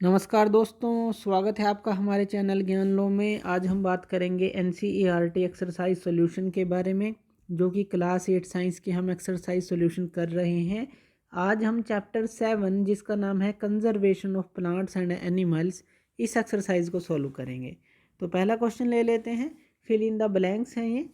नमस्कार दोस्तों, स्वागत है आपका हमारे चैनल ज्ञान लो में। आज हम बात करेंगे एनसीईआरटी एक्सरसाइज सॉल्यूशन के बारे में, जो कि क्लास 8 साइंस के हम एक्सरसाइज सॉल्यूशन कर रहे हैं। आज हम चैप्टर 7 जिसका नाम है conservation of plants and animals, इस एक्सरसाइज को सॉल्व करेंगे। तो पहला क्वेश्चन ले लेते हैं, फिल इन द ब्लैंक्स हैं ये।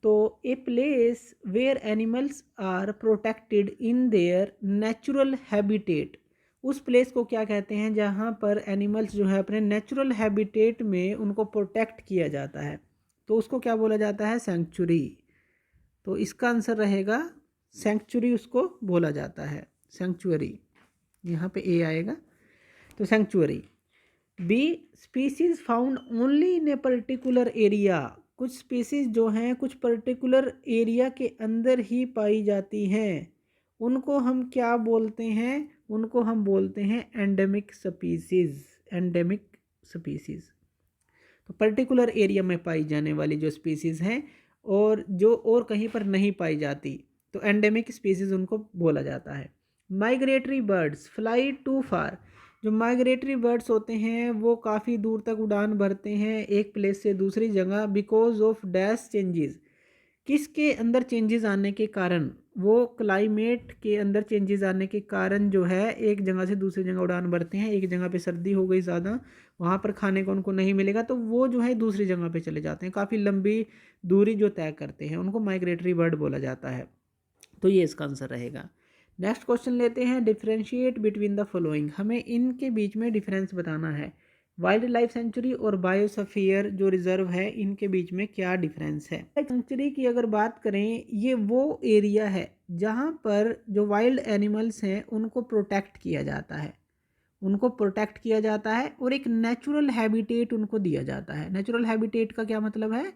तो a place where animals are protected in their natural habitat, उस प्लेस को क्या कहते हैं जहाँ पर एनिमल्स जो है अपने नेचुरल हैबिटेट में उनको प्रोटेक्ट किया जाता है, तो उसको क्या बोला जाता है? सेंचुरी। तो इसका आंसर रहेगा सेंचुरी, उसको बोला जाता है सेंचुरी। यहाँ पे ए आएगा, तो sanctuary. B, species found only in a particular area, कुछ स्पीसीज जो हैं कुछ पर्टिकुलर एरिया के अंदर ही पाई जाती हैं, उनको हम क्या बोलते हैं? उनको हम बोलते हैं एंडेमिक स्पीसीज। एंडेमिक स्पीसीज तो पर्टिकुलर एरिया में पाई जाने वाली जो स्पीसीज हैं और जो और कहीं पर नहीं पाई जाती, तो एंडेमिक स्पीसीज उनको बोला जाता है। माइग्रेटरी बर्ड्स फ्लाई टू फार, जो माइग्रेटरी बर्ड्स होते हैं वो काफ़ी दूर तक उड़ान भरते हैं एक प्लेस से दूसरी जगह, बिकॉज ऑफ डैश चेंजेस, किसके अंदर चेंजेस आने के कारण? वो क्लाइमेट के अंदर चेंजेस आने के कारण जो है एक जगह से दूसरी जगह उड़ान भरते हैं। एक जगह पे सर्दी हो गई ज़्यादा, वहाँ पर खाने को उनको नहीं मिलेगा, तो वो जो है दूसरी जगह पे चले जाते हैं, काफ़ी लंबी दूरी जो तय करते हैं, उनको माइग्रेटरी बर्ड बोला जाता है। तो ये इसका आंसर रहेगा। नेक्स्ट क्वेश्चन लेते हैं, डिफ्रेंशिएट बिटवीन द फॉलोइंग, हमें इनके बीच में डिफरेंस बताना है। वाइल्ड लाइफ सेंचुरी और बायोस्फीयर जो रिजर्व है, इनके बीच में क्या डिफरेंस है? सेंचुरी की अगर बात करें, ये वो एरिया है जहाँ पर जो वाइल्ड एनिमल्स हैं उनको प्रोटेक्ट किया जाता है, उनको प्रोटेक्ट किया जाता है और एक नेचुरल हैबिटेट उनको दिया जाता है। नेचुरल हैबिटेट का क्या मतलब है?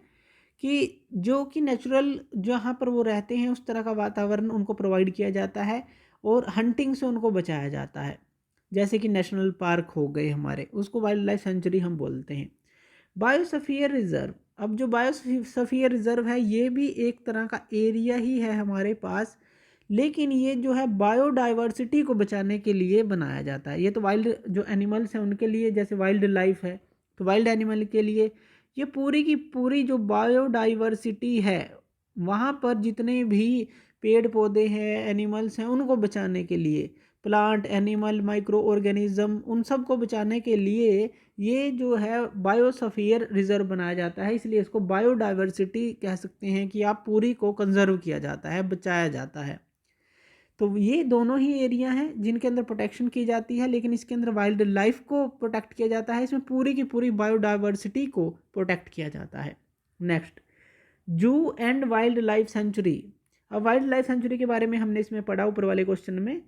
कि जो कि नेचुरल जहाँ पर वो रहते हैं उस तरह का वातावरण उनको प्रोवाइड किया जाता है और हंटिंग से उनको बचाया जाता है। जैसे कि नेशनल पार्क हो गए हमारे, उसको वाइल्ड लाइफ सेंचुरी हम बोलते हैं। बायोस्फीयर रिजर्व, अब जो बायोस्फीयर रिजर्व है ये भी एक तरह का एरिया ही है हमारे पास, लेकिन ये जो है बायोडाइवर्सिटी को बचाने के लिए बनाया जाता है। ये तो वाइल्ड जो एनिमल्स हैं उनके लिए, जैसे वाइल्ड लाइफ है तो वाइल्ड एनिमल के लिए, ये पूरी की पूरी जो बायोडाइवर्सिटी है वहाँ पर जितने भी पेड़ पौधे हैं एनिमल्स हैं उनको बचाने के लिए, प्लांट एनिमल माइक्रो ऑर्गेनिज्म उन सब को बचाने के लिए ये जो है बायोस्फीयर रिजर्व बनाया जाता है। इसलिए इसको बायोडाइवर्सिटी कह सकते हैं कि आप पूरी को कंजर्व किया जाता है, बचाया जाता है। तो ये दोनों ही एरिया हैं जिनके अंदर प्रोटेक्शन की जाती है, लेकिन इसके अंदर वाइल्ड लाइफ को प्रोटेक्ट किया जाता है, इसमें पूरी की पूरी बायोडाइवर्सिटी को प्रोटेक्ट किया जाता है। नेक्स्ट, जू एंड वाइल्ड लाइफ सेंचुरी। अब वाइल्ड लाइफ सेंचुरी के बारे में हमने इसमें पढ़ा ऊपर वाले क्वेश्चन में,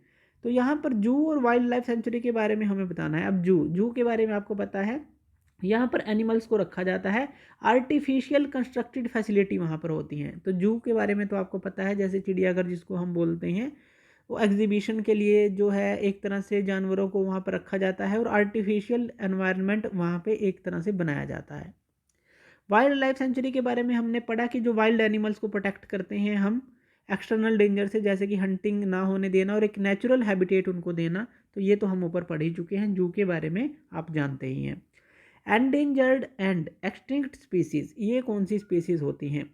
तो यहाँ पर जू और वाइल्ड लाइफ सेंचुरी के बारे में हमें बताना है। अब जू के बारे में आपको पता है, यहाँ पर एनिमल्स को रखा जाता है, आर्टिफिशियल कंस्ट्रक्टेड फैसिलिटी वहाँ पर होती हैं। तो जू के बारे में तो आपको पता है, जैसे चिड़ियाघर जिसको हम बोलते हैं, वो एग्जीबिशन के लिए जो है एक तरह से जानवरों को वहाँ पर रखा जाता है और आर्टिफिशियल एनवायरनमेंट वहाँ पे एक तरह से बनाया जाता है। वाइल्ड लाइफ सेंचुरी के बारे में हमने पढ़ा कि जो वाइल्ड एनिमल्स को प्रोटेक्ट करते हैं हम एक्सटर्नल डेंजर से, जैसे कि हंटिंग ना होने देना और एक नेचुरल हैबिटेट उनको देना, तो ये तो हम ऊपर पढ़ ही चुके हैं। जू के बारे में आप जानते ही हैं। एंडेंजर्ड एंड एक्सटिंक्ट स्पीसीज, ये कौन सी स्पीसीज होती हैं?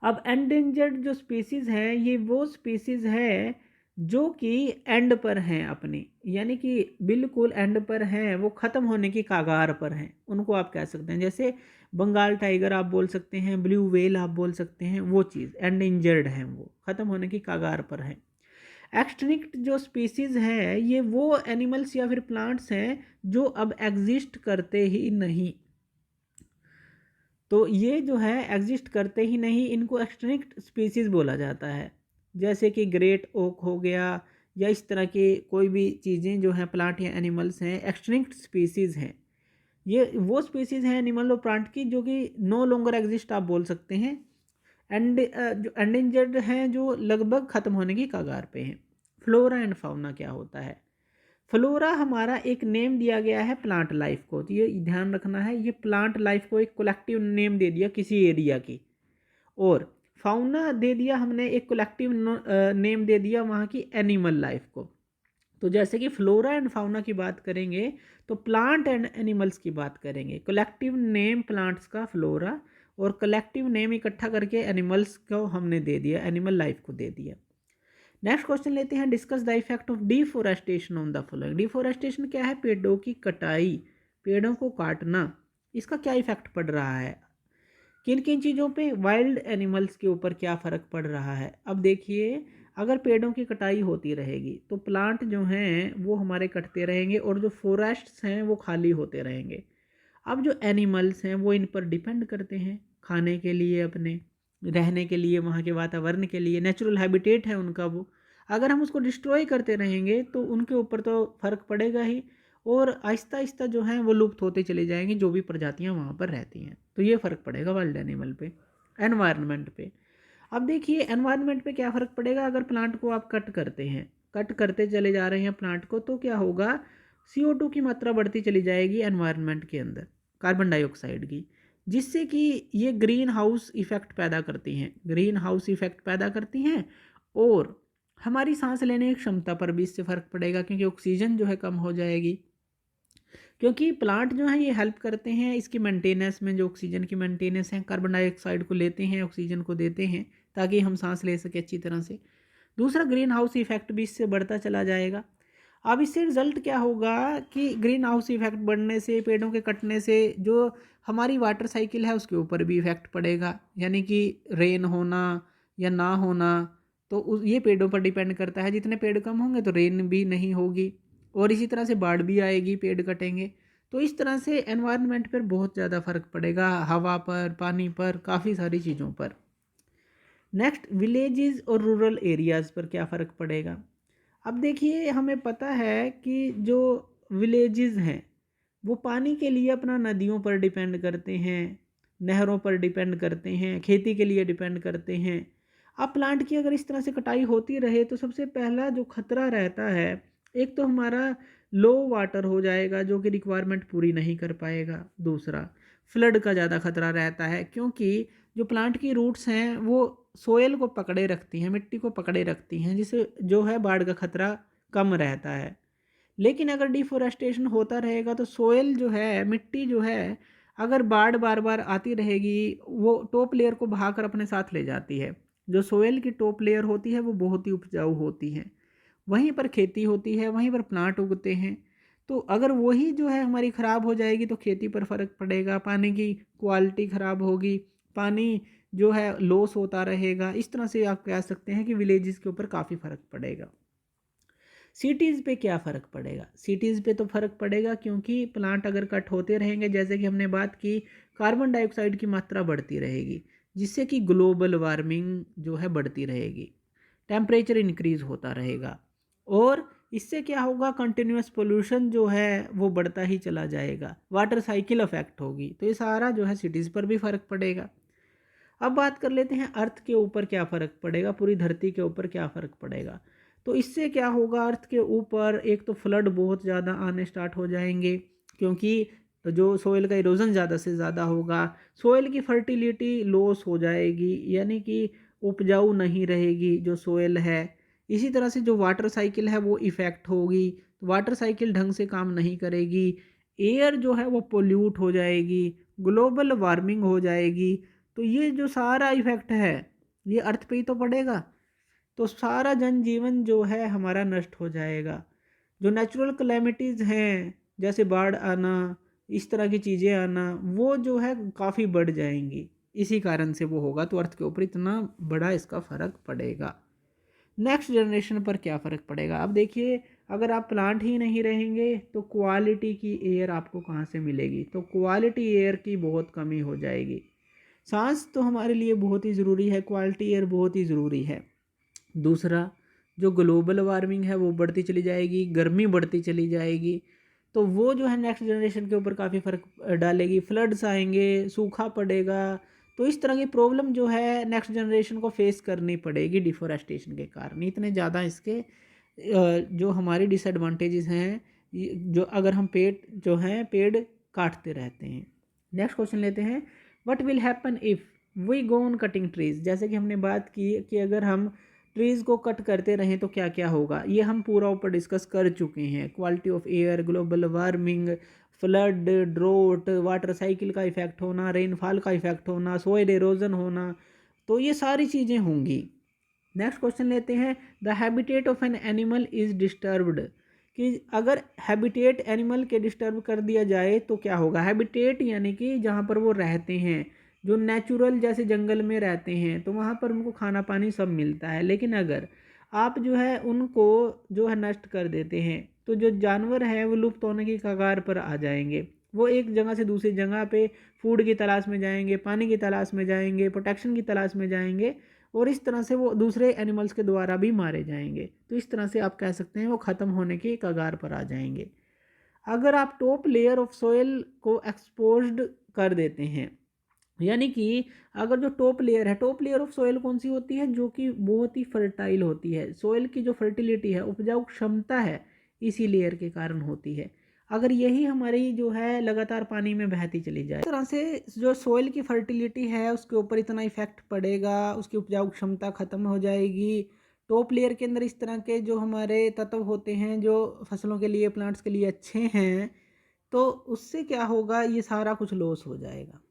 अब एंडेंजर्ड जो स्पीसीज हैं ये वो स्पीसीज है जो कि एंड पर हैं अपनी, यानी कि बिल्कुल एंड पर हैं, वो ख़त्म होने की कागार पर हैं, उनको आप कह सकते हैं। जैसे बंगाल टाइगर आप बोल सकते हैं, ब्लू व्हेल आप बोल सकते हैं, वो चीज़ एंडेंजर्ड हैं, वो ख़त्म होने की कागार पर हैं। एक्सटिंक्ट जो स्पीसीज है ये वो एनिमल्स या फिर प्लांट्स हैं जो अब एग्जिस्ट करते ही नहीं, तो ये जो है एग्जिस्ट करते ही नहीं, इनको एक्सटिंक्ट स्पीसीज बोला जाता है। जैसे कि ग्रेट ओक हो गया, या इस तरह के कोई भी चीज़ें जो हैं प्लांट या एनिमल्स हैं, एक्सटिंक्ट स्पीसीज हैं। ये वो स्पीसीज हैं एनिमल और प्लांट की जो कि नो लॉन्गर एग्जिस्ट आप बोल सकते हैं। एंड जो एंडेंजर्ड हैं जो लगभग ख़त्म होने की कगार पे हैं। फ्लोरा एंड फाउना क्या होता है? फ्लोरा हमारा एक नेम दिया गया है प्लांट लाइफ को, तो ये ध्यान रखना है, ये प्लांट लाइफ को एक कलेक्टिव नेम दे दिया किसी एरिया की, और फाउना दे दिया हमने एक कलेक्टिव नेम दे दिया वहाँ की एनिमल लाइफ को। तो जैसे कि फ्लोरा एंड फाउना की बात करेंगे तो प्लांट एंड एनिमल्स की बात करेंगे। कलेक्टिव नेम प्लांट्स का फ्लोरा और कलेक्टिव नेम इकट्ठा करके एनिमल्स को हमने दे दिया, एनिमल लाइफ को दे दिया। नेक्स्ट क्वेश्चन लेते हैं, discuss the effect of deforestation on the following. Deforestation क्या है? पेड़ों की कटाई, पेड़ों को काटना, इसका क्या इफेक्ट पड़ रहा है? किन किन चीज़ों पे? वाइल्ड एनिमल्स के ऊपर क्या फ़र्क पड़ रहा है? अब देखिए, अगर पेड़ों की कटाई होती रहेगी तो प्लांट जो हैं वो हमारे कटते रहेंगे और जो फॉरेस्ट्स हैं वो खाली होते रहेंगे। अब जो एनिमल्स हैं वो इन पर डिपेंड करते हैं खाने के लिए, अपने रहने के लिए, वहाँ के वातावरण के लिए, नेचुरल हैबिटेट है उनका वो। अगर हम उसको डिस्ट्रॉय करते रहेंगे तो उनके ऊपर तो फ़र्क पड़ेगा ही, और आहिस्ता आहिस्ता जो है वो लुप्त होते चले जाएंगे जो भी प्रजातियाँ वहाँ पर रहती हैं। तो ये फ़र्क पड़ेगा वाइल्ड एनिमल पे, एनवायरनमेंट पे। अब देखिए एनवायरनमेंट पे क्या फ़र्क पड़ेगा? अगर प्लांट को आप कट करते हैं, कट करते चले जा रहे हैं प्लांट को, तो क्या होगा? CO2 की मात्रा बढ़ती चली जाएगी एनवायरनमेंट के अंदर, कार्बन डाइऑक्साइड की, जिससे कि ये ग्रीन हाउस इफ़ेक्ट पैदा करती हैं, ग्रीन हाउस इफ़ेक्ट पैदा करती हैं। और हमारी सांस लेने की क्षमता पर भी इससे फ़र्क पड़ेगा, क्योंकि ऑक्सीजन जो है कम हो जाएगी। क्योंकि प्लांट जो है ये हेल्प करते हैं इसकी मेंटेनेंस में, जो ऑक्सीजन की मेंटेनेंस है, कार्बन डाइऑक्साइड को लेते हैं, ऑक्सीजन को देते हैं, ताकि हम सांस ले सकें अच्छी तरह से। दूसरा, ग्रीन हाउस इफेक्ट भी इससे बढ़ता चला जाएगा। अब इससे रिजल्ट क्या होगा कि ग्रीन हाउस इफेक्ट बढ़ने से, पेड़ों के कटने से जो हमारी वाटर साइकिल है उसके ऊपर भी इफेक्ट पड़ेगा, यानी कि रेन होना या ना होना, तो ये पेड़ों पर डिपेंड करता है। जितने पेड़ कम होंगे तो रेन भी नहीं होगी, और इसी तरह से बाढ़ भी आएगी, पेड़ कटेंगे। तो इस तरह से एनवायरनमेंट पर बहुत ज़्यादा फ़र्क पड़ेगा, हवा पर, पानी पर, काफ़ी सारी चीज़ों पर। नेक्स्ट, विलेजेस और रूरल एरियाज़ पर क्या फ़र्क पड़ेगा? अब देखिए, हमें पता है कि जो विलेजेस हैं वो पानी के लिए अपना नदियों पर डिपेंड करते हैं, नहरों पर डिपेंड करते हैं, खेती के लिए डिपेंड करते हैं। अब प्लांट की अगर इस तरह से कटाई होती रहे तो सबसे पहला जो खतरा रहता है, एक तो हमारा लो वाटर हो जाएगा जो कि रिक्वायरमेंट पूरी नहीं कर पाएगा। दूसरा, फ्लड का ज़्यादा खतरा रहता है, क्योंकि जो प्लांट की रूट्स हैं वो सोयल को पकड़े रखती हैं, मिट्टी को पकड़े रखती हैं, जिससे जो है बाढ़ का खतरा कम रहता है। लेकिन अगर डिफोरेस्टेशन होता रहेगा तो सोयल जो है, मिट्टी जो है, अगर बाढ़ बार बार आती रहेगी वो टॉप लेयर को बहाकर अपने साथ ले जाती है। जो सोयल की टॉप लेयर होती है वो बहुत ही उपजाऊ होती है, वहीं पर खेती होती है, वहीं पर प्लांट उगते हैं। तो अगर वही जो है हमारी ख़राब हो जाएगी तो खेती पर फ़र्क पड़ेगा, पानी की क्वालिटी ख़राब होगी, पानी जो है लॉस होता रहेगा। इस तरह से आप कह सकते हैं कि विलेजेस के ऊपर काफ़ी फ़र्क पड़ेगा। सिटीज़ पे क्या फ़र्क पड़ेगा? सिटीज़ पे तो फ़र्क पड़ेगा, क्योंकि प्लांट अगर कट होते रहेंगे, जैसे कि हमने बात की, कार्बन डाइऑक्साइड की मात्रा बढ़ती रहेगी, जिससे कि ग्लोबल वार्मिंग जो है बढ़ती रहेगी, टेम्परेचर इंक्रीज़ होता रहेगा, और इससे क्या होगा? कंटिन्यूस पोल्यूशन जो है वो बढ़ता ही चला जाएगा, वाटर साइकिल अफेक्ट होगी। तो ये सारा जो है सिटीज़ पर भी फ़र्क पड़ेगा। अब बात कर लेते हैं अर्थ के ऊपर क्या फ़र्क पड़ेगा, पूरी धरती के ऊपर क्या फ़र्क पड़ेगा। तो इससे क्या होगा? अर्थ के ऊपर एक तो फ्लड बहुत ज़्यादा आने स्टार्ट हो जाएंगे, क्योंकि जो सोइल का इरोजन ज़्यादा से ज़्यादा होगा, सोइल की फर्टिलिटी लॉस हो जाएगी, यानी कि उपजाऊ नहीं रहेगी जो सोइल है। इसी तरह से जो वाटर साइकिल है वो इफ़ेक्ट होगी, तो वाटर साइकिल ढंग से काम नहीं करेगी, एयर जो है वो पोल्यूट हो जाएगी, ग्लोबल वार्मिंग हो जाएगी। तो ये जो सारा इफ़ेक्ट है ये अर्थ पे ही तो पड़ेगा, तो सारा जनजीवन जो है हमारा नष्ट हो जाएगा। जो नेचुरल कैलेमिटीज़ हैं, जैसे बाढ़ आना, इस तरह की चीज़ें आना, वो जो है काफ़ी बढ़ जाएंगी, इसी कारण से वो होगा। तो अर्थ के ऊपर इतना बड़ा इसका फ़र्क पड़ेगा। नेक्स्ट जनरेशन पर क्या फ़र्क पड़ेगा? अब देखिए, अगर आप प्लांट ही नहीं रहेंगे तो क्वालिटी की एयर आपको कहाँ से मिलेगी? तो क्वालिटी एयर की बहुत कमी हो जाएगी। सांस तो हमारे लिए बहुत ही ज़रूरी है, क्वालिटी एयर बहुत ही ज़रूरी है। दूसरा, जो ग्लोबल वार्मिंग है वो बढ़ती चली जाएगी, गर्मी बढ़ती चली जाएगी, तो वो जो है नेक्स्ट जनरेशन के ऊपर काफ़ी फ़र्क डालेगी। फ्लड्स आएंगे, सूखा पड़ेगा, तो इस तरह की प्रॉब्लम जो है नेक्स्ट जनरेशन को फेस करनी पड़ेगी डिफोरेस्टेशन के कारण। इतने ज़्यादा इसके जो हमारी डिसएडवांटेजेस हैं, जो अगर हम पेड़ जो हैं पेड़ काटते रहते हैं। नेक्स्ट क्वेश्चन लेते हैं, what will happen if we go on cutting trees. जैसे कि हमने बात की कि अगर हम ट्रीज़ को कट करते रहें तो क्या क्या होगा, ये हम पूरा ऊपर डिस्कस कर चुके हैं। Quality of air, global warming, flood, draught, water cycle का इफेक्ट होना, रेनफॉल का इफेक्ट होना, सोइल एरोजन होना, तो ये सारी चीज़ें होंगी। नेक्स्ट क्वेश्चन लेते हैं, the habitat of an animal is disturbed, कि अगर हैबिटेट एनिमल के डिस्टर्ब कर दिया जाए तो क्या होगा। हैबिटेट यानी कि जहाँ पर वो रहते हैं, जो नेचुरल जैसे जंगल में रहते हैं तो वहाँ पर उनको खाना पानी सब मिलता है, लेकिन अगर आप जो है उनको जो है नष्ट कर देते हैं तो जो जानवर है वो लुप्त होने की कगार पर आ जाएंगे। वो एक जगह से दूसरी जगह पे फूड की तलाश में जाएंगे, पानी की तलाश में जाएंगे, प्रोटेक्शन की तलाश में जाएंगे, और इस तरह से वो दूसरे एनिमल्स के द्वारा भी मारे जाएंगे। तो इस तरह से आप कह सकते हैं वो ख़त्म होने की कगार पर आ जाएंगे। अगर आप टॉप लेयर ऑफ सोयल को एक्सपोज्ड कर देते हैं, यानी कि अगर जो टॉप लेयर है, टॉप लेयर ऑफ सोयल कौन सी होती है, जो कि बहुत ही फर्टाइल होती है, सोयल की जो फर्टिलिटी है, उपजाऊ क्षमता है, इसी लेयर के कारण होती है। अगर यही हमारी जो है लगातार पानी में बहती चली जाए, इस तरह से जो सोयल की फर्टिलिटी है उसके ऊपर इतना इफेक्ट पड़ेगा, उसकी उपजाऊ क्षमता खत्म हो जाएगी। टॉप लेयर के अंदर इस तरह के जो हमारे तत्व होते हैं जो फसलों के लिए, प्लांट्स के लिए अच्छे हैं, तो उससे क्या होगा, ये सारा कुछ लॉस हो जाएगा।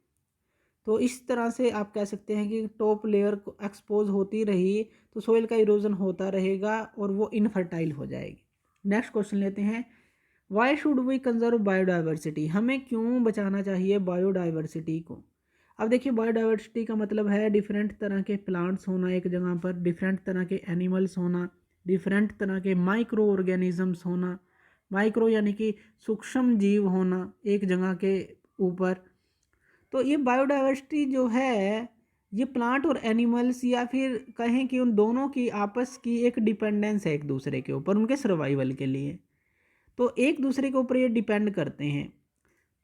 तो इस तरह से आप कह सकते हैं कि टॉप लेयर को एक्सपोज होती रही तो सोइल का इरोजन होता रहेगा और वो इनफर्टाइल हो जाएगी। नेक्स्ट क्वेश्चन लेते हैं, why should we conserve biodiversity, हमें क्यों बचाना चाहिए बायोडाइवर्सिटी को। अब देखिए, बायोडाइवर्सिटी का मतलब है डिफरेंट तरह के प्लांट्स होना एक जगह पर, डिफरेंट तरह के एनिमल्स होना, डिफरेंट तरह के माइक्रो ऑर्गेनिजम्स होना, माइक्रो यानी कि सूक्ष्म जीव होना एक जगह के ऊपर। तो ये बायोडाइवर्सिटी जो है, ये प्लांट और एनिमल्स, या फिर कहें कि उन दोनों की आपस की एक डिपेंडेंस है एक दूसरे के ऊपर, उनके सर्वाइवल के लिए। तो एक दूसरे के ऊपर ये डिपेंड करते हैं।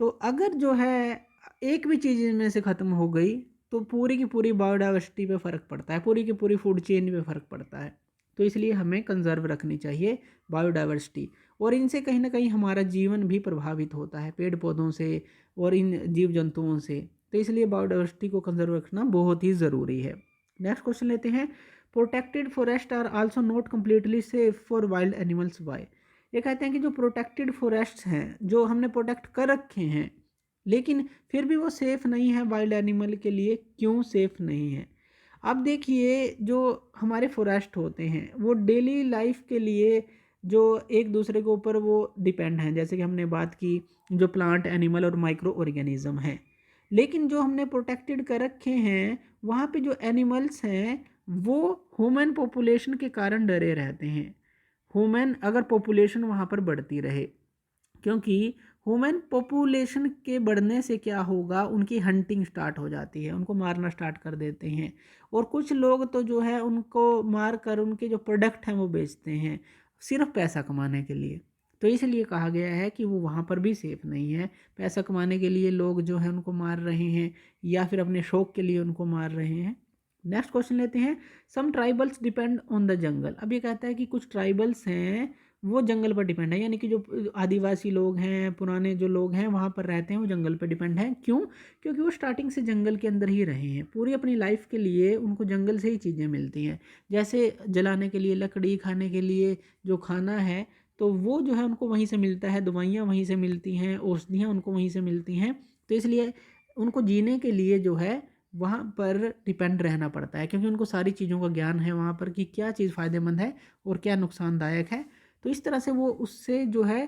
तो अगर जो है एक भी चीज़ इनमें से ख़त्म हो गई तो पूरी की पूरी बायोडाइवर्सिटी पे फ़र्क पड़ता है, पूरी की पूरी फूड चेन पे फ़र्क पड़ता है। तो इसलिए हमें कंजर्व रखनी चाहिए बायोडाइवर्सिटी, और इनसे कहीं ना कहीं हमारा जीवन भी प्रभावित होता है, पेड़ पौधों से और इन जीव जंतुओं से। तो इसलिए बायोडाइवर्सिटी को कंजर्व रखना बहुत ही ज़रूरी है। नेक्स्ट क्वेश्चन लेते हैं, protected forest are also not completely safe for wild animals by. ये कहते हैं कि जो प्रोटेक्टेड फॉरेस्ट हैं, जो हमने प्रोटेक्ट कर रखे हैं, लेकिन फिर भी वो सेफ़ नहीं है वाइल्ड एनिमल के लिए। क्यों सेफ़ नहीं है? अब देखिए, जो हमारे फॉरेस्ट होते हैं वो डेली लाइफ के लिए जो एक दूसरे के ऊपर वो डिपेंड हैं, जैसे कि हमने बात की जो प्लांट, एनिमल और माइक्रो ऑर्गेनिज्म हैं। लेकिन जो हमने प्रोटेक्टेड कर रखे हैं वहाँ पे जो एनिमल्स हैं वो ह्यूमन पॉपुलेशन के कारण डरे रहते हैं। ह्यूमन अगर पॉपुलेशन वहाँ पर बढ़ती रहे, क्योंकि ह्यूमन पॉपुलेशन के बढ़ने से क्या होगा, उनकी हंटिंग स्टार्ट हो जाती है, उनको मारना स्टार्ट कर देते हैं, और कुछ लोग तो जो है उनको मार कर उनके जो प्रोडक्ट हैं वो बेचते हैं सिर्फ पैसा कमाने के लिए। तो इसलिए कहा गया है कि वो वहाँ पर भी सेफ़ नहीं है। पैसा कमाने के लिए लोग जो है उनको मार रहे हैं, या फिर अपने शौक के लिए उनको मार रहे हैं। नेक्स्ट क्वेश्चन लेते हैं, some tribals depend on the jungle. अब ये कहता है कि कुछ ट्राइबल्स हैं वो जंगल पर डिपेंड है, यानी कि जो आदिवासी लोग हैं, पुराने जो लोग हैं वहाँ पर रहते हैं, वो जंगल पर डिपेंड हैं। क्यों? क्योंकि वो स्टार्टिंग से जंगल के अंदर ही रहे हैं, पूरी अपनी लाइफ के लिए उनको जंगल से ही चीज़ें मिलती हैं, जैसे जलाने के लिए लकड़ी, खाने के लिए जो खाना है तो वो जो है उनको वहीं से मिलता है, दवाइयाँ वहीं से मिलती हैं, औषधियाँ उनको वहीं से मिलती हैं। तो इसलिए उनको जीने के लिए जो है वहाँ पर डिपेंड रहना पड़ता है, क्योंकि उनको सारी चीज़ों का ज्ञान है वहाँ पर कि क्या चीज़ फ़ायदेमंद है और क्या नुकसानदायक है। तो इस तरह से वो उससे जो है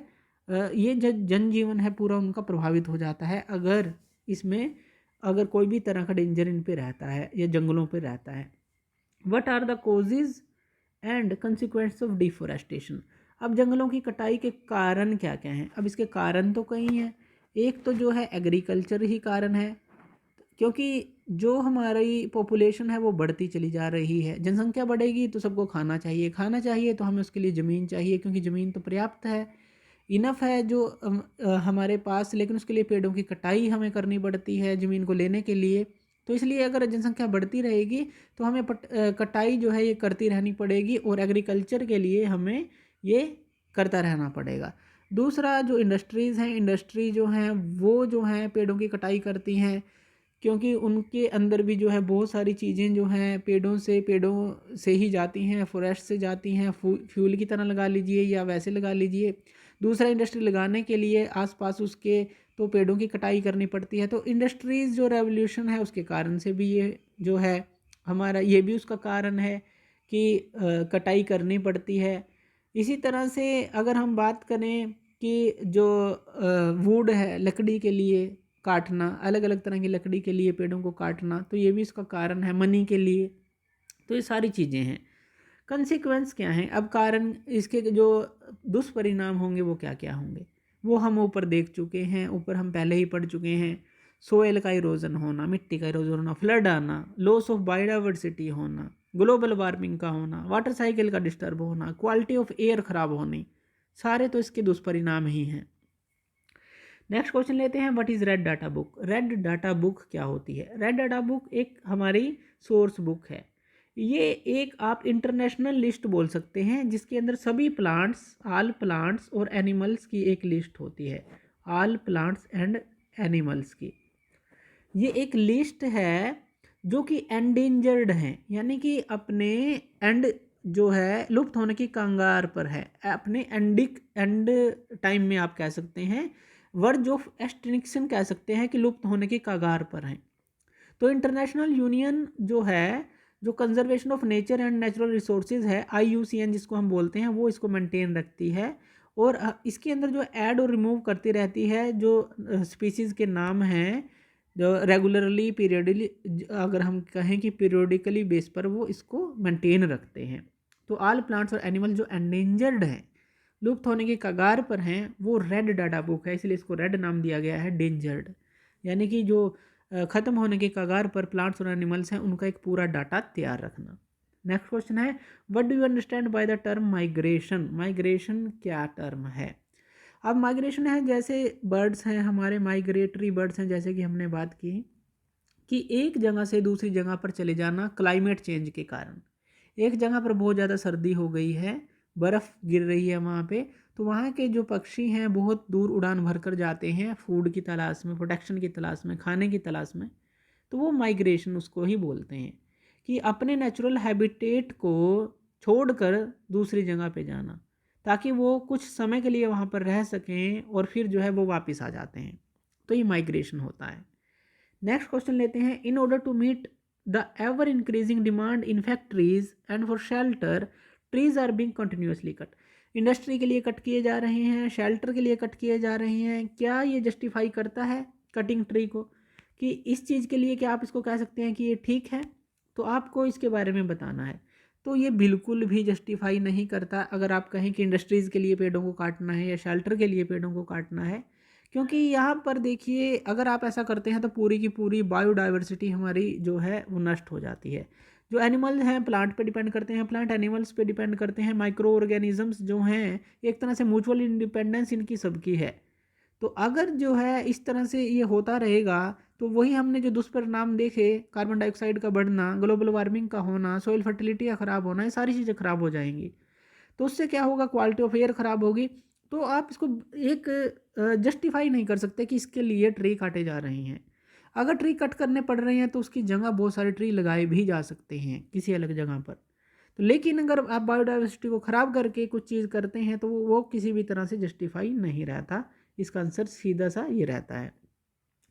ये जनजीवन है पूरा उनका प्रभावित हो जाता है, अगर इसमें अगर कोई भी तरह का डेंजर इन पे रहता है या जंगलों पे रहता है। What are the causes and consequence of deforestation. अब जंगलों की कटाई के कारण क्या क्या हैं? अब इसके कारण तो कई हैं। एक तो जो है एग्रीकल्चर ही कारण है, क्योंकि जो हमारी पॉपुलेशन है वो बढ़ती चली जा रही है, जनसंख्या बढ़ेगी तो सबको खाना चाहिए, खाना चाहिए तो हमें उसके लिए ज़मीन चाहिए, क्योंकि ज़मीन तो पर्याप्त है, इनफ है जो हमारे पास, लेकिन उसके लिए पेड़ों की कटाई हमें करनी पड़ती है ज़मीन को लेने के लिए। तो इसलिए अगर जनसंख्या बढ़ती रहेगी तो हमें कटाई जो है ये करती रहनी पड़ेगी, और एग्रीकल्चर के लिए हमें ये करता रहना पड़ेगा। दूसरा, जो इंडस्ट्रीज़ हैं, इंडस्ट्री जो हैं वो जो हैं पेड़ों की कटाई करती हैं, क्योंकि उनके अंदर भी जो है बहुत सारी चीज़ें जो हैं पेड़ों से ही जाती हैं, फॉरेस्ट से जाती हैं, फ्यूल की तरह लगा लीजिए या वैसे लगा लीजिए। दूसरा इंडस्ट्री लगाने के लिए आसपास उसके तो पेड़ों की कटाई करनी पड़ती है। तो इंडस्ट्रीज़ जो रेवोल्यूशन है उसके कारण से भी ये जो है हमारा ये भी उसका कारण है कि कटाई करनी पड़ती है। इसी तरह से अगर हम बात करें कि जो वुड है, लकड़ी के लिए काटना, अलग अलग तरह की लकड़ी के लिए पेड़ों को काटना, तो ये भी इसका कारण है, मनी के लिए। तो ये सारी चीज़ें हैं। कंसिक्वेंस क्या हैं, अब कारण इसके जो दुष्परिणाम होंगे वो क्या क्या होंगे वो हम ऊपर देख चुके हैं, ऊपर हम पहले ही पढ़ चुके हैं। सोयल का इरोजन होना, मिट्टी का इरोजन होना, फ्लड आना, लॉस ऑफ बायोडाइवर्सिटी होना, ग्लोबल वार्मिंग का होना, वाटर साइकिल का डिस्टर्ब होना, क्वालिटी ऑफ एयर खराब होनी, सारे तो इसके दुष्परिणाम ही हैं। नेक्स्ट क्वेश्चन लेते हैं, what is red data book. Red data book क्या होती है। रेड डाटा बुक एक हमारी सोर्स बुक है। ये एक आप इंटरनेशनल लिस्ट बोल सकते हैं जिसके अंदर सभी प्लांट्स, ऑल प्लांट्स और एनिमल्स की एक लिस्ट होती है, ऑल प्लांट्स एंड एनिमल्स की। ये एक लिस्ट है जो कि एंडेंजर्ड हैं, यानी कि अपने एंड जो है लुप्त होने की कंगार पर है, अपने एंड टाइम में आप कह सकते हैं, वर्ज ऑफ एक्सटिंक्शन कह सकते हैं कि लुप्त होने की कगार पर हैं। तो इंटरनेशनल यूनियन जो है, जो conservation of nature and natural resources है, IUCN जिसको हम बोलते हैं, वो इसको मेंटेन रखती है और इसके अंदर जो ऐड और रिमूव करती रहती है, जो स्पीसीज़ के नाम हैं, जो रेगुलरली पीरियडली, अगर हम कहें कि पीरियडिकली बेस पर वो इसको मेंटेन रखते हैं। तो ऑल प्लांट्स और एनिमल जो एंडेंजर्ड हैं, लुप्त होने की कगार पर हैं, वो रेड डाटा बुक है, इसलिए इसको रेड नाम दिया गया है, डेंजर्ड, यानी कि जो ख़त्म होने के कगार पर प्लांट्स और एनिमल्स हैं उनका एक पूरा डाटा तैयार रखना। नेक्स्ट क्वेश्चन है, what do you understand by the term migration. Migration क्या टर्म है। अब माइग्रेशन है, जैसे बर्ड्स हैं हमारे, माइग्रेटरी बर्ड्स हैं, जैसे कि हमने बात की कि एक जगह से दूसरी जगह पर चले जाना क्लाइमेट चेंज के कारण। एक जगह पर बहुत ज़्यादा सर्दी हो गई है, बर्फ़ गिर रही है वहाँ पे, तो वहाँ के जो पक्षी हैं बहुत दूर उड़ान भर कर जाते हैं फूड की तलाश में, प्रोटेक्शन की तलाश में, खाने की तलाश में। तो वो माइग्रेशन उसको ही बोलते हैं कि अपने नेचुरल हैबिटेट को छोड़कर दूसरी जगह पे जाना, ताकि वो कुछ समय के लिए वहाँ पर रह सकें और फिर जो है वो वापस आ जाते हैं। तो ये माइग्रेशन होता है। नेक्स्ट क्वेश्चन लेते हैं, in order to meet the ever increasing demand in factories and for shelter, trees are being continuously cut. Industry के लिए कट किए जा रहे हैं, शेल्टर के लिए कट किए जा रहे हैं। क्या ये जस्टिफाई करता है कटिंग ट्री को, कि इस चीज़ के लिए क्या आप इसको कह सकते हैं कि ये ठीक है। तो आपको इसके बारे में बताना है। तो ये बिल्कुल भी जस्टिफाई नहीं करता अगर आप कहें कि इंडस्ट्रीज़ के लिए पेड़ों को काटना है या शेल्टर के लिए पेड़ों को काटना है, क्योंकि यहाँ पर देखिए अगर आप ऐसा करते हैं तो पूरी की पूरी बायोडाइवर्सिटी हमारी जो है वो नष्ट हो जाती है। जो एनिमल हैं प्लांट पे डिपेंड करते हैं, प्लांट एनिमल्स पे डिपेंड करते हैं, माइक्रो ऑर्गेनिजम्स जो हैं, एक तरह से म्यूचुअल इंडिपेंडेंस इनकी सबकी है। तो अगर जो है इस तरह से ये होता रहेगा तो वही हमने जो दुष्परिणाम देखे, कार्बन डाइऑक्साइड का बढ़ना, ग्लोबल वार्मिंग का होना, सॉइल फर्टिलिटी का ख़राब होना, ये सारी चीज़ें ख़राब हो जाएंगी। तो उससे क्या होगा, क्वालिटी ऑफ एयर ख़राब होगी। तो आप इसको एक जस्टिफाई नहीं कर सकते कि इसके लिए ट्री काटे जा रहे हैं। अगर ट्री कट करने पड़ रहे हैं तो उसकी जगह बहुत सारे ट्री लगाए भी जा सकते हैं किसी अलग जगह पर। तो लेकिन अगर आप बायोडाइवर्सिटी को ख़राब करके कुछ चीज़ करते हैं तो वो किसी भी तरह से जस्टिफाई नहीं रहता। इसका आंसर सीधा सा ये रहता है।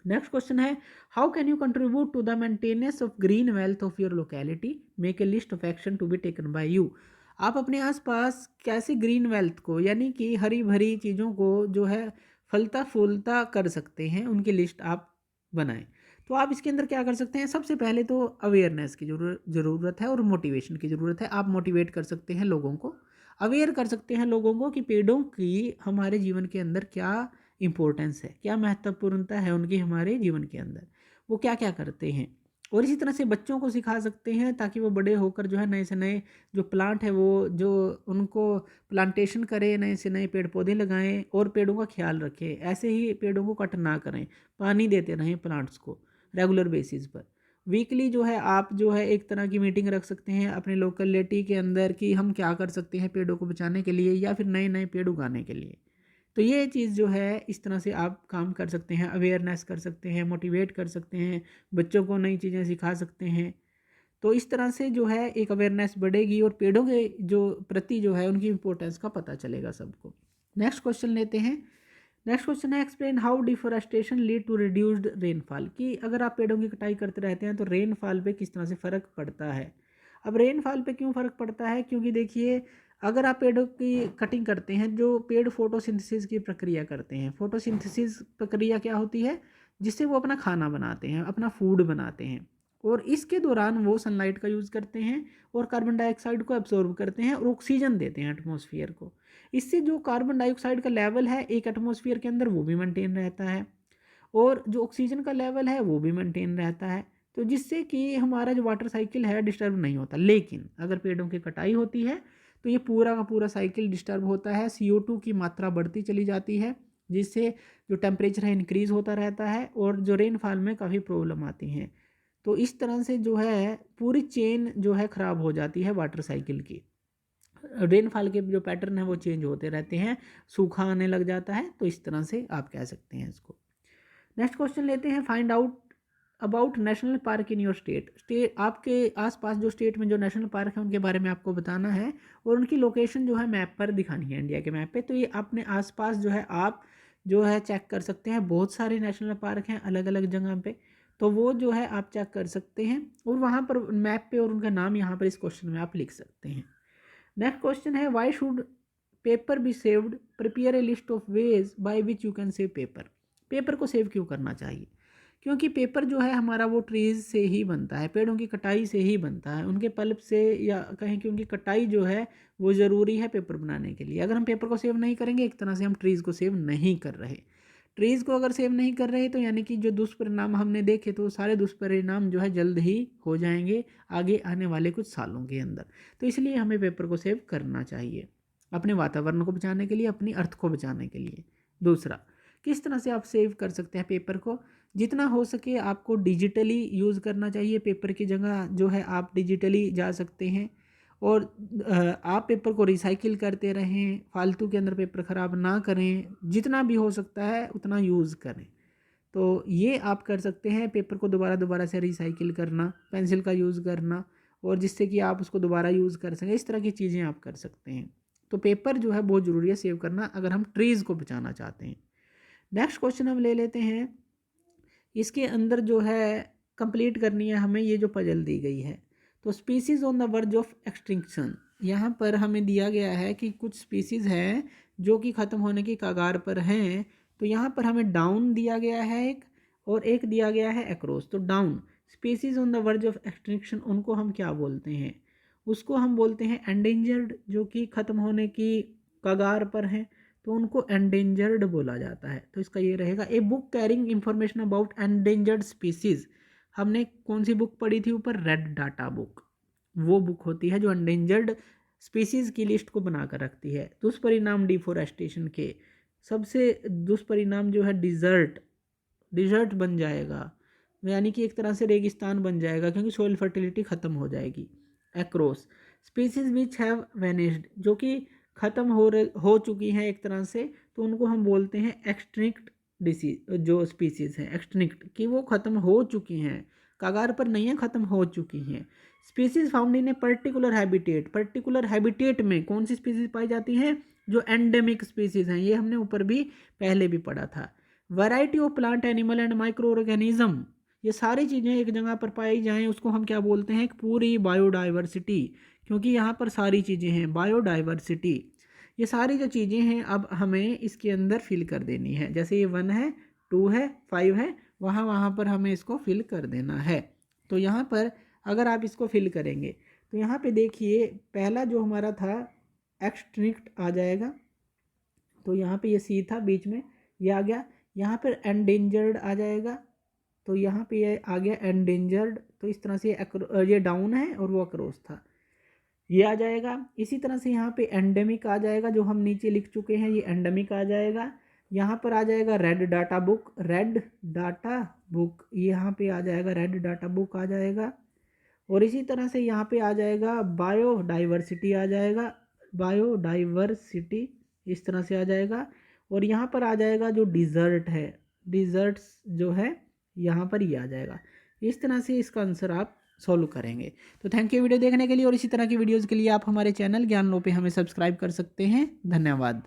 नेक्स्ट क्वेश्चन है, how can you contribute to the maintenance of green wealth of your locality, make a list of action to be taken by you. आप अपने आसपास कैसे ग्रीन वेल्थ को, यानी कि हरी भरी चीज़ों को जो है फलता फूलता कर सकते हैं, उनकी लिस्ट आप बनाएं। तो आप इसके अंदर क्या कर सकते हैं, सबसे पहले तो अवेयरनेस की ज़रूरत है और मोटिवेशन की ज़रूरत है। आप मोटिवेट कर सकते हैं लोगों को, अवेयर कर सकते हैं लोगों को कि पेड़ों की हमारे जीवन के अंदर क्या इम्पोर्टेंस है, क्या महत्वपूर्णता है उनकी हमारे जीवन के अंदर, वो क्या क्या करते हैं। और इसी तरह से बच्चों को सिखा सकते हैं ताकि वो बड़े होकर जो है नए से नए जो प्लांट है वो जो उनको प्लांटेशन करें, नए से नए पेड़ पौधे लगाएं और पेड़ों का ख्याल रखें। ऐसे ही पेड़ों को कट ना करें, पानी देते रहें प्लांट्स को रेगुलर बेसिस पर। वीकली जो है आप जो है एक तरह की मीटिंग रख सकते हैं अपने लोकेलिटी के अंदर कि हम क्या कर सकते हैं पेड़ों को बचाने के लिए या फिर नए नए पेड़ उगाने के लिए। तो ये चीज़ जो है इस तरह से आप काम कर सकते हैं, अवेयरनेस कर सकते हैं, मोटिवेट कर सकते हैं, बच्चों को नई चीज़ें सिखा सकते हैं। तो इस तरह से जो है एक अवेयरनेस बढ़ेगी और पेड़ों के जो प्रति जो है उनकी इम्पोर्टेंस का पता चलेगा सबको। नेक्स्ट क्वेश्चन लेते हैं। नेक्स्ट क्वेश्चन है explain how deforestation lead to reduced rainfall, कि अगर आप पेड़ों की कटाई करते रहते हैं तो रेनफॉल पे किस तरह से फ़र्क पड़ता है। अब रेनफॉल पे क्यों फ़र्क पड़ता है, क्योंकि देखिए अगर आप पेड़ों की कटिंग करते हैं, जो पेड़ फोटोसिंथेसिस की प्रक्रिया करते हैं, फोटोसिंथेसिस प्रक्रिया क्या होती है, जिससे वो अपना खाना बनाते हैं, अपना फूड बनाते हैं, और इसके दौरान वो सनलाइट का यूज़ करते हैं और कार्बन डाइऑक्साइड को एब्जॉर्ब करते हैं और ऑक्सीजन देते हैं एटमॉस्फेयर को। इससे जो कार्बन डाइऑक्साइड का लेवल है एक एटमॉस्फेयर के अंदर वो भी मेंटेन रहता है और जो ऑक्सीजन का लेवल है वो भी मेंटेन रहता है, तो जिससे कि हमारा जो वाटर साइकिल है डिस्टर्ब नहीं होता। लेकिन अगर पेड़ों की कटाई होती है तो ये पूरा का पूरा साइकिल डिस्टर्ब होता है, CO2 की मात्रा बढ़ती चली जाती है, जिससे जो टेम्परेचर है इंक्रीज़ होता रहता है और जो रेनफॉल में काफ़ी प्रॉब्लम आती हैं। तो इस तरह से जो है पूरी चेन जो है ख़राब हो जाती है वाटर साइकिल की। रेनफॉल के जो पैटर्न है वो चेंज होते रहते हैं, सूखा आने लग जाता है, तो इस तरह से आप कह सकते हैं इसको। नेक्स्ट क्वेश्चन लेते हैं, find out about national park in your state आपके आसपास जो स्टेट में जो नेशनल पार्क है उनके बारे में आपको बताना है और उनकी लोकेशन जो है मैप पर दिखानी है, इंडिया के मैप पे। तो ये अपने आसपास जो है आप जो है चेक कर सकते हैं, बहुत सारे नेशनल पार्क हैं अलग अलग जगह पे, तो वो जो है आप चेक कर सकते हैं और वहाँ पर मैप पे और उनका नाम यहाँ पर इस क्वेश्चन में आप लिख सकते हैं। नेक्स्ट क्वेश्चन है, why should paper be saved, prepare a list of ways by which you can save paper. Paper को सेव क्यों करना चाहिए, क्योंकि पेपर जो है हमारा वो ट्रीज़ से ही बनता है, पेड़ों की कटाई से ही बनता है, उनके पल्प से, या कहें कि उनकी कटाई जो है वो ज़रूरी है पेपर बनाने के लिए। अगर हम पेपर को सेव नहीं करेंगे एक तरह से हम ट्रीज़ को सेव नहीं कर रहे। ट्रीज़ को अगर सेव नहीं कर रहे तो यानी कि जो दुष्परिणाम हमने देखे तो सारे दुष्परिणाम जो है जल्द ही हो जाएंगे आगे आने वाले कुछ सालों के अंदर। तो इसलिए हमें पेपर को सेव करना चाहिए अपने वातावरण को बचाने के लिए, अपनी अर्थ को बचाने के लिए। दूसरा, किस तरह से आप सेव कर सकते हैं पेपर को, जितना हो सके आपको डिजिटली यूज़ करना चाहिए, पेपर की जगह जो है आप डिजिटली जा सकते हैं और आप पेपर को रिसाइकिल करते रहें, फालतू के अंदर पेपर ख़राब ना करें, जितना भी हो सकता है उतना यूज़ करें। तो ये आप कर सकते हैं, पेपर को दोबारा दोबारा से रिसाइकिल करना, पेंसिल का यूज़ करना, और जिससे कि आप उसको दोबारा यूज़ कर सकें, इस तरह की चीज़ें आप कर सकते हैं। तो पेपर जो है बहुत ज़रूरी है सेव करना अगर हम ट्रीज़ को बचाना चाहते हैं। नेक्स्ट क्वेश्चन हम ले लेते हैं, इसके अंदर जो है कंप्लीट करनी है हमें ये जो पजल दी गई है। तो species on the verge of extinction, यहाँ पर हमें दिया गया है कि कुछ स्पीसीज़ हैं जो कि ख़त्म होने की कगार पर हैं। तो यहाँ पर हमें डाउन दिया गया है एक, और एक दिया गया है अक्रॉस। तो down species on the verge of extinction, उनको हम क्या बोलते हैं, उसको हम बोलते हैं एंडेंजर्ड, जो कि ख़त्म होने की कगार पर हैं, तो उनको एंडेंजर्ड बोला जाता है। तो इसका ये रहेगा, a book carrying information about endangered species. हमने कौन सी बुक पढ़ी थी ऊपर, रेड डाटा बुक, वो बुक होती है जो एंडेंजर्ड स्पीसीज की लिस्ट को बनाकर रखती है। दुष्परिणाम डिफोरेस्टेशन के, सबसे दुष्परिणाम जो है डिजर्ट, डिजर्ट बन जाएगा, यानी कि एक तरह से रेगिस्तान बन जाएगा क्योंकि सोइल फर्टिलिटी ख़त्म हो जाएगी। Across species which have vanished, जो कि ख़त्म हो चुकी हैं एक तरह से, तो उनको हम बोलते हैं एक्सटिंक्ट डिसीज। जो स्पीसीज़ हैं एक्सटिंक्ट कि वो ख़त्म हो चुकी हैं, कगार पर नहीं है, ख़त्म हो चुकी हैं। Species found in a particular habitat, particular habitat में कौन सी स्पीसीज पाई जाती हैं, जो एंडेमिक स्पीसीज हैं, ये हमने ऊपर भी पहले भी पढ़ा था। Variety of plant animal and micro organism, ये सारी चीज़ें एक जगह पर पाई जाएं उसको हम क्या बोलते हैं, एक पूरी बायोडाइवर्सिटी, क्योंकि यहाँ पर सारी चीज़ें हैं बायोडाइवर्सिटी। ये सारी जो चीज़ें हैं अब हमें इसके अंदर फिल कर देनी है, जैसे ये 1 है, 2 है, 5 है, वहाँ पर हमें इसको फिल कर देना है। तो यहाँ पर अगर आप इसको फिल करेंगे तो यहाँ पे देखिए पहला जो हमारा था एक्सटिंक्ट आ जाएगा, तो यहाँ पे ये सी था बीच में, ये आ गया। यहाँ पर एंडेंजर्ड आ जाएगा, तो यहाँ पे ये आ गया एंडेंजर्ड। तो इस तरह से ये डाउन है और वो अक्रॉस था, ये आ जाएगा। इसी तरह से यहाँ पे एंडेमिक आ जाएगा, जो हम नीचे लिख चुके हैं, ये एंडेमिक आ जाएगा। यहाँ पर आ जाएगा red data book, red data book यहाँ पे आ जाएगा, रेड डाटा बुक आ जाएगा। और इसी तरह से यहाँ पे आ जाएगा बायोडाइवर्सिटी आ जाएगा, बायोडाइवर्सिटी इस तरह से आ जाएगा। और यहाँ पर आ जाएगा जो डिज़र्ट है, डिज़र्ट्स जो है यहाँ पर ये आ जाएगा। इस तरह से इसका आंसर आप सॉल्व करेंगे। तो थैंक यू वीडियो देखने के लिए, और इसी तरह की वीडियोज़ के लिए आप हमारे चैनल ज्ञान लो पे हमें सब्सक्राइब कर सकते हैं। धन्यवाद।